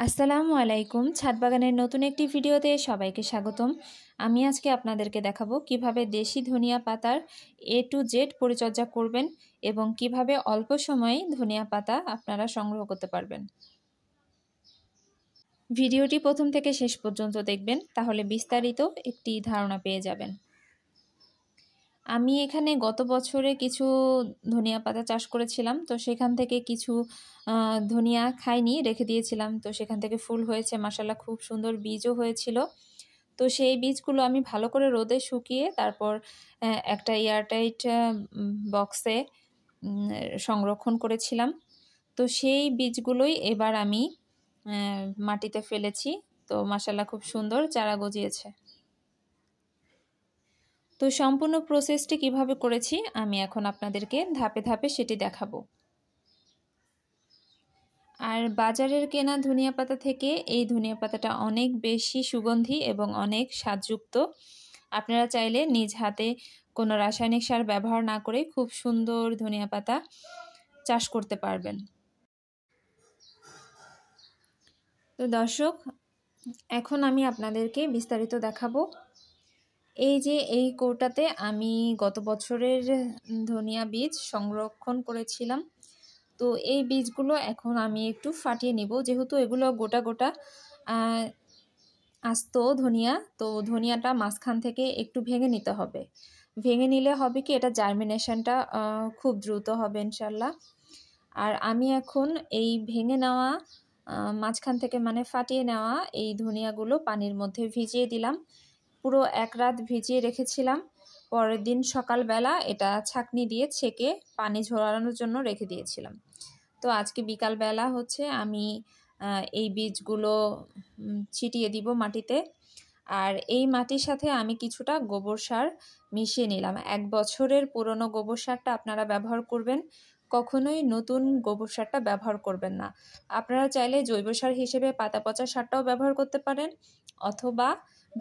আসসালামু আলাইকুম। ছাদ বাগানের নতুন একটি ভিডিওতে সবাইকে স্বাগতম। আমি আজকে আপনাদেরকে দেখাবো কিভাবে দেশি ধনিয়া পাতার A to Z পরিচর্যা করবেন এবং কিভাবে অল্প সময়ে ধনিয়া পাতা আপনারা সংগ্রহ করতে পারবেন। ভিডিওটি প্রথম থেকে শেষ পর্যন্ত দেখবেন, তাহলে বিস্তারিত একটি ধারণা পেয়ে যাবেন। আমি এখানে গত বছরে কিছু ধনিয়া পাতা চাষ করেছিলাম, তো সেখান থেকে কিছু ধনিয়া খাইনি, রেখে দিয়েছিলাম। তো সেখান থেকে ফুল হয়েছে, মাশাআল্লাহ খুব সুন্দর বীজও হয়েছিল। তো সেই বীজগুলো আমি ভালো করে রোদে শুকিয়ে তারপর একটা এয়ারটাইট বক্সে সংরক্ষণ করেছিলাম। তো সেই বীজগুলোই এবার আমি মাটিতে ফেলেছি। তো মাশাআল্লাহ খুব সুন্দর চারা গজিয়েছে। তো সম্পূর্ণ প্রসেসটি কিভাবে করেছি আমি এখন আপনাদেরকে ধাপে ধাপে সেটি দেখাবো। আর বাজারের কেনা ধনিয়া পাতা থেকে এই ধনিয়া পাতাটা অনেক বেশি সুগন্ধি এবং অনেক স্বাদযুক্ত। আপনারা চাইলে নিজ হাতে কোনো রাসায়নিক সার ব্যবহার না করে খুব সুন্দর ধনিয়া পাতা চাষ করতে পারবেন। তো দর্শক, এখন আমি আপনাদেরকে বিস্তারিত দেখাবো। এই যে এই কৌটাতে আমি গত বছরের ধনিয়া বীজ সংরক্ষণ করেছিলাম। তো এই বীজগুলো এখন আমি একটু ফাটিয়ে নিব, যেহেতু এগুলো গোটা গোটা আস্ত ধনিয়া। তো ধনিয়াটা মাঝখান থেকে একটু ভেঙে নিতে হবে। ভেঙে নিলে হবে কি, এটা জার্মিনেশনটা খুব দ্রুত হবে ইনশাল্লাহ। আর আমি এখন এই ভেঙে নেওয়া মাঝখান থেকে মানে ফাটিয়ে নেওয়া এই ধনিয়াগুলো পানির মধ্যে ভিজিয়ে দিলাম। পুরো এক রাত ভিজিয়ে রেখেছিলাম। পরের দিন সকালবেলা এটা ছাঁকনি দিয়ে ছেঁকে পানি ঝরানোর জন্য রেখে দিয়েছিলাম। তো আজকে বিকালবেলা আমি এই বীজগুলো ছিটিয়ে দিব মাটিতে। আর এই মাটির সাথে আমি কিছুটা গোবর সার মিশিয়ে নিলাম। 1 বছরের পুরনো গোবর সারটা আপনারা ব্যবহার করবেন, কখনোই নতুন গোবর সারটা ব্যবহার করবেন না। আপনারা চাইলে জৈব সার হিসেবে পাতা পচা সারটাও ব্যবহার করতে পারেন, অথবা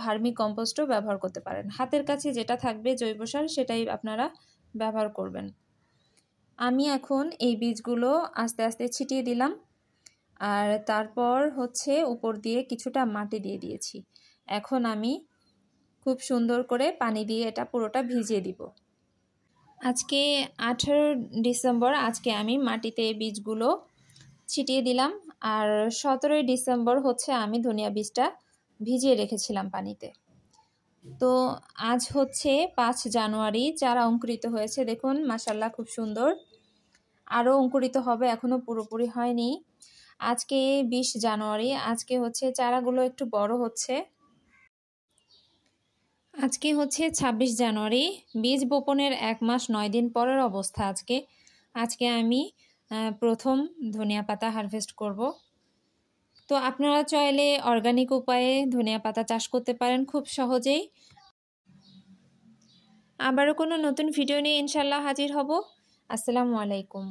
ভার্মি কম্পোস্টও ব্যবহার করতে পারেন। হাতের কাছে যেটা থাকবে জৈব সার সেটাই আপনারা ব্যবহার করবেন। আমি এখন এই বীজগুলো আস্তে আস্তে ছিটিয়ে দিলাম। আর তারপর উপর দিয়ে কিছুটা মাটি দিয়ে দিয়েছি। এখন আমি খুব সুন্দর করে পানি দিয়ে এটা পুরোটা ভিজিয়ে দিব। আজকে 18 ডিসেম্বর, আজকে আমি মাটিতে বীজগুলো ছিটিয়ে দিলাম। আর 17 ডিসেম্বর আমি ধনিয়া বীজটা ভিজিয়ে রেখেছিলাম পানিতে। তো আজ 5 জানুয়ারি, চারা অঙ্কুরিত হয়েছে, দেখুন মাশাআল্লাহ খুব সুন্দর। আরও অঙ্কুরিত হবে, এখনও পুরোপুরি হয়নি। আজকে 20 জানুয়ারি, আজকে চারাগুলো একটু বড় হচ্ছে। আজকে 26 জানুয়ারি, বীজ বপনের 1 মাস 9 দিন পরের অবস্থা। আজকে আমি প্রথম ধনিয়া পাতা হারভেস্ট করব। তো আপনারা চাইলে অর্গানিক উপায়ে ধনিয়া পাতা চাষ করতে পারেন খুব সহজেই। আবারও কোনো নতুন ভিডিও নিয়ে ইনশাল্লাহ হাজির হব। আসসালামু আলাইকুম।